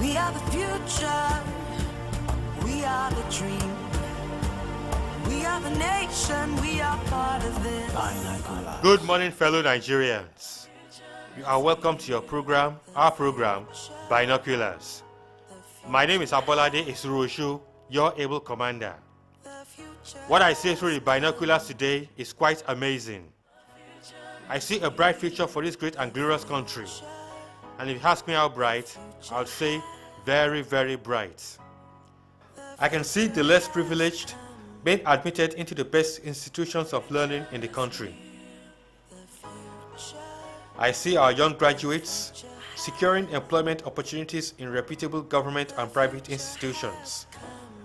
We are the future. We are the dream. We are the nation. We are part of this. Binoculars. Good morning, fellow Nigerians. You are welcome to our program, Binoculars. My name is Abolade Isuruoshu, your able commander. What I see through the binoculars today is quite amazing. I see a bright future for this great and glorious country. And if you ask me how bright, I'll say very, very bright. I can see the less privileged being admitted into the best institutions of learning in the country. I see our young graduates securing employment opportunities in reputable government and private institutions.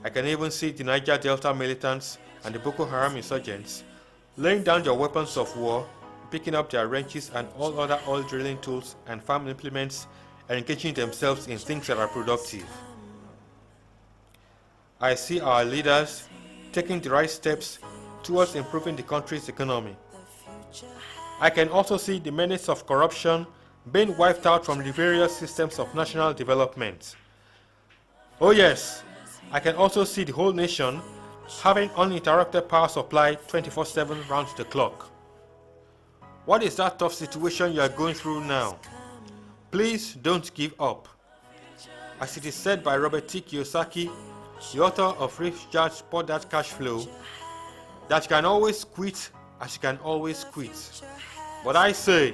I can even see the Niger Delta militants and the Boko Haram insurgents laying down their weapons of war, picking up their wrenches and all other oil drilling tools and farm implements and engaging themselves in things that are productive. I see our leaders taking the right steps towards improving the country's economy. I can also see the menace of corruption being wiped out from the various systems of national development. Oh yes, I can also see the whole nation having uninterrupted power supply 24/7 round the clock. What is that tough situation you are going through now? Please don't give up. As it is said by Robert T. Kiyosaki, the author of Rich Dad Poor Dad Cash Flow, that you can always quit as you can always quit. But I say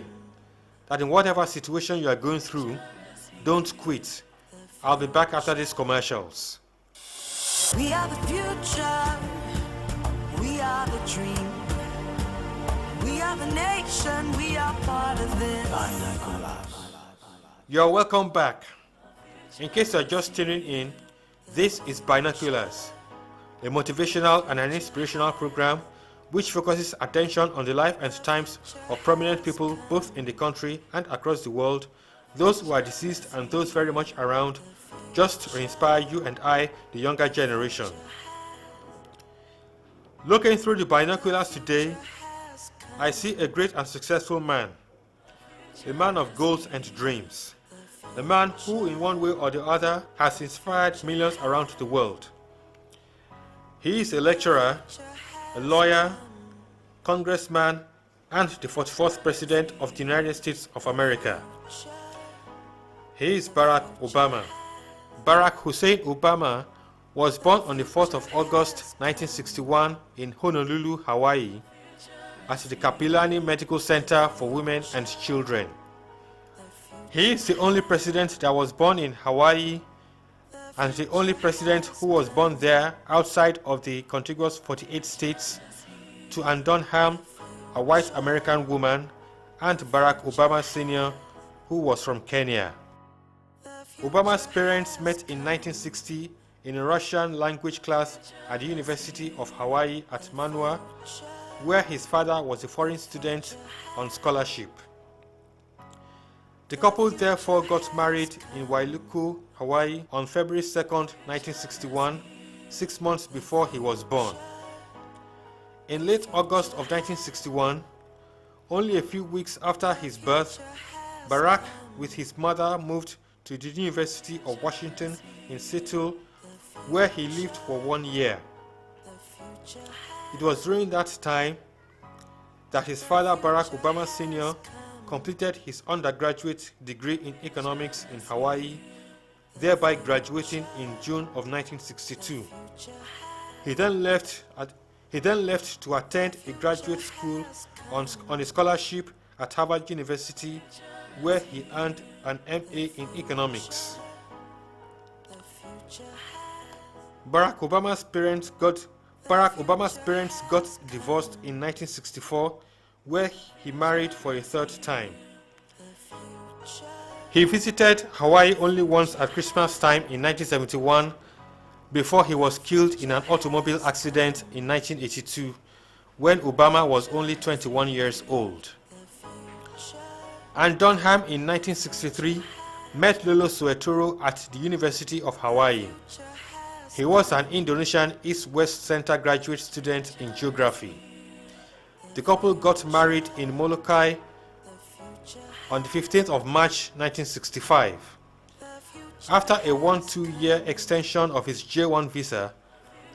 that in whatever situation you are going through, don't quit. I'll be back after these commercials. We are the future. We are the dream. We are the nation. We are part of this. Binoculars. You're welcome back. In case you're just tuning in, this is Binoculars, a motivational and an inspirational program which focuses attention on the life and times of prominent people both in the country and across the world, those who are deceased and those very much around, just to inspire you and I, the younger generation. Looking through the binoculars today, I see a great and successful man, a man of goals and dreams, a man who in one way or the other has inspired millions around the world. He is a lecturer, a lawyer, congressman, and the 44th President of the United States of America. He is Barrack Obama. Barrack Hussein Obama was born on the 4th of August 1961 in Honolulu, Hawaii, at the Kapilani Medical Center for Women and Children. He is the only president that was born in Hawaii and the only president who was born there outside of the contiguous 48 states to Andonham, a white American woman, and Barrack Obama Sr., who was from Kenya. Obama's parents met in 1960 in a Russian language class at the University of Hawaii at Manoa, where his father was a foreign student on scholarship. The couple therefore got married in Wailuku, Hawaii on February 2nd, 1961, 6 months before he was born. In late August of 1961, only a few weeks after his birth, Barrack with his mother moved to the University of Washington in Seattle, where he lived for 1 year. It was during that time that his father, Barrack Obama Sr., completed his undergraduate degree in economics in Hawaii, thereby graduating in June of 1962. He then left to attend a graduate school on a scholarship at Harvard University, where he earned an MA in economics. Barack Obama's parents got divorced in 1964, where he married for a third time. He visited Hawaii only once at Christmas time in 1971 before he was killed in an automobile accident in 1982 when Obama was only 21 years old. And Dunham in 1963 met Lolo Suetoro at the University of Hawaii. He was an Indonesian East-West Center graduate student in geography. The couple got married in Molokai on the 15th of March 1965. After a 1-2-year extension of his J1 visa,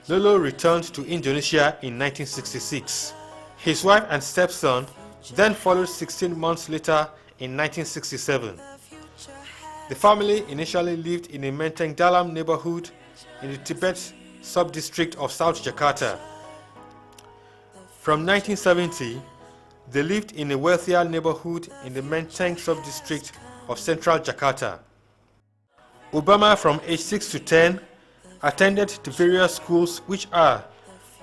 Lolo returned to Indonesia in 1966. His wife and stepson then followed 16 months later in 1967. The family initially lived in a Menteng Dalam neighborhood in the Tibet sub-district of South Jakarta. From 1970, they lived in a wealthier neighborhood in the Menteng sub-district of Central Jakarta. Obama, from age 6 to 10, attended the various schools, which are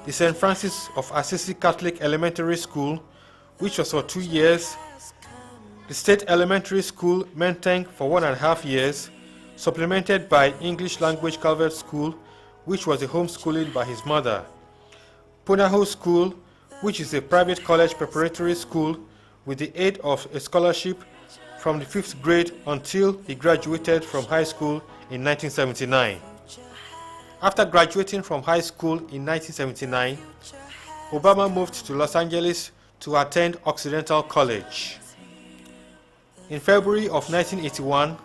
the St. Francis of Assisi Catholic Elementary School, which was for 2 years, the State Elementary School Menteng for 1.5 years, supplemented by English Language Calvert School, which was a homeschooling by his mother, Punaho School, which is a private college preparatory school with the aid of a scholarship from the 5th grade until he graduated from high school in 1979. After graduating from high school in 1979, Obama moved to Los Angeles to attend Occidental College. In February of 1981,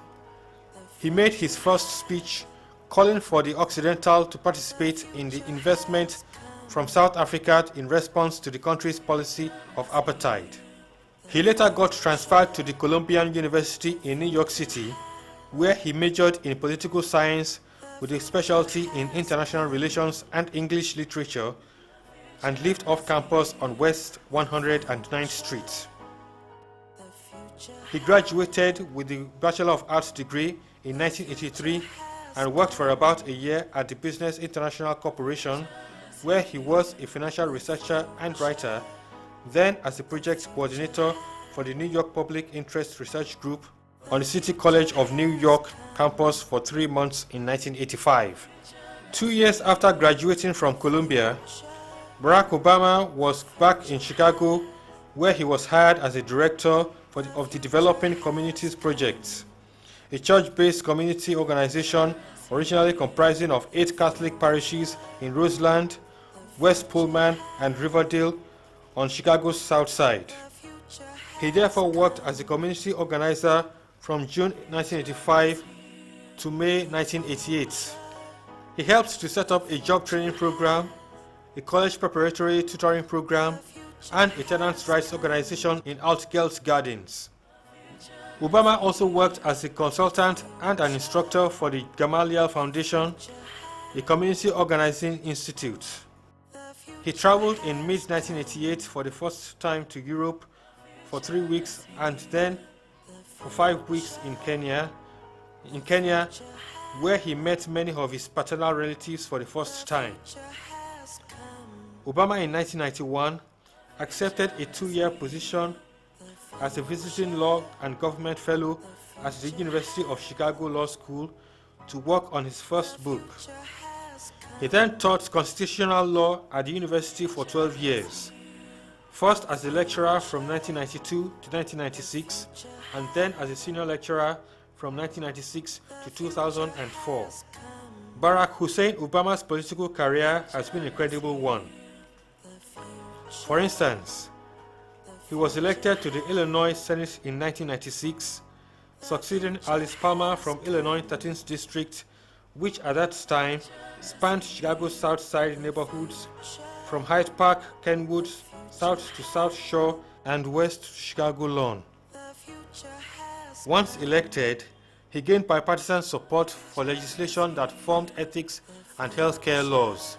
he made his first speech calling for the Occidental to participate in the investment from South Africa in response to the country's policy of apartheid. He later got transferred to the Columbian University in New York City, where he majored in political science with a specialty in international relations and English literature, and lived off campus on West 109th Street. He graduated with the Bachelor of Arts degree in 1983 and worked for about a year at the Business International Corporation, where he was a financial researcher and writer, then as a project coordinator for the New York Public Interest Research Group on the City College of New York campus for 3 months in 1985. 2 years after graduating from Columbia, Barack Obama was back in Chicago, where he was hired as a director of the Developing Communities Project, a church-based community organization originally comprising of 8 Catholic parishes in Roseland, West Pullman, and Riverdale on Chicago's South Side. He therefore worked as a community organizer from June 1985 to May 1988. He helped to set up a job training program, a college preparatory tutoring program, and a tenants' rights organization in Altgeld Gardens. Obama also worked as a consultant and an instructor for the Gamaliel Foundation, a community organizing institute. He traveled in mid-1988 for the first time to Europe for 3 weeks and then for 5 weeks in Kenya, where he met many of his paternal relatives for the first time. Obama in 1991 accepted a 2-year position as a visiting law and government fellow at the University of Chicago Law School to work on his first book. He then taught constitutional law at the university for 12 years, first as a lecturer from 1992 to 1996, and then as a senior lecturer from 1996 to 2004. Barack Hussein Obama's political career has been a credible one. For instance, he was elected to the Illinois Senate in 1996, succeeding Alice Palmer from Illinois 13th District, which at that time spanned Chicago's South Side neighborhoods from Hyde Park, Kenwood, south to South Shore, and west to Chicago Lawn. Once elected, he gained bipartisan support for legislation that formed ethics and healthcare laws.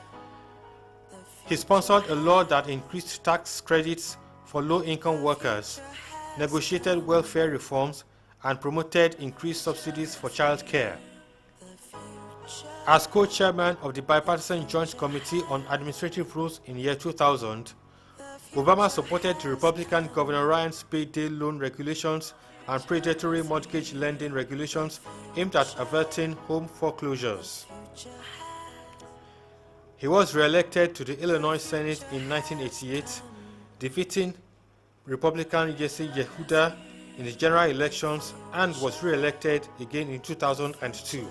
He sponsored a law that increased tax credits for low-income workers, negotiated welfare reforms, and promoted increased subsidies for child care. As co-chairman of the Bipartisan Joint Committee on Administrative Rules in year 2000, Obama supported the Republican Governor Ryan's payday loan regulations and predatory mortgage lending regulations aimed at averting home foreclosures. He was re-elected to the Illinois Senate in 1988, defeating Republican Jesse Yehuda in the general elections, and was re-elected again in 2002.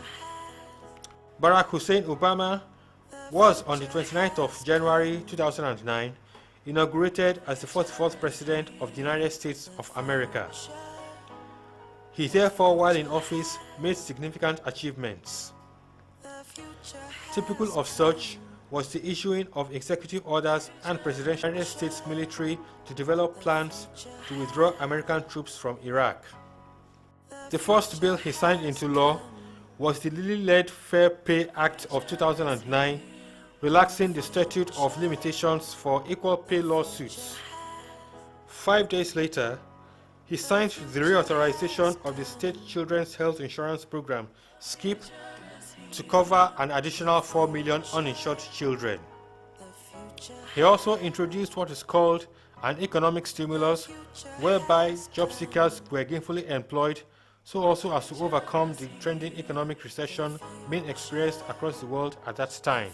Barack Hussein Obama was, on the 29th of January 2009, inaugurated as the 44th President of the United States of America. He therefore, while in office, made significant achievements. Typical of such was the issuing of executive orders and presidential United States military to develop plans to withdraw American troops from Iraq. The first bill he signed into law was the Lilly-led Fair Pay Act of 2009, relaxing the statute of limitations for equal pay lawsuits. 5 days later, he signed the reauthorization of the State Children's Health Insurance Program, SCIP, to cover an additional 4 million uninsured children. He also introduced what is called an economic stimulus, whereby job seekers were gainfully employed so also as to overcome the trending economic recession being experienced across the world at that time.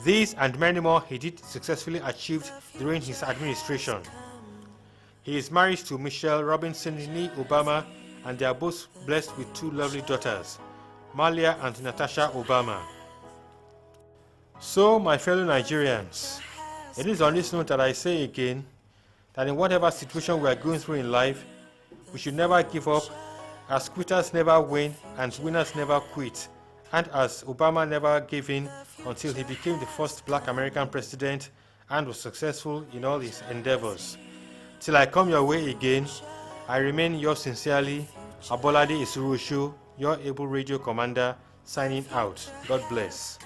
These and many more he did successfully achieve during his administration. He is married to Michelle Robinson Nee Obama, and they are both blessed with 2 lovely daughters, Malia and Natasha Obama. So, my fellow Nigerians, it is on this note that I say again that in whatever situation we are going through in life, we should never give up, as quitters never win and winners never quit, and as Obama never gave in until he became the first Black American president and was successful in all his endeavors. Till I come your way again, I remain yours sincerely, Abolade Isuruosho, your able radio commander, signing out. God bless.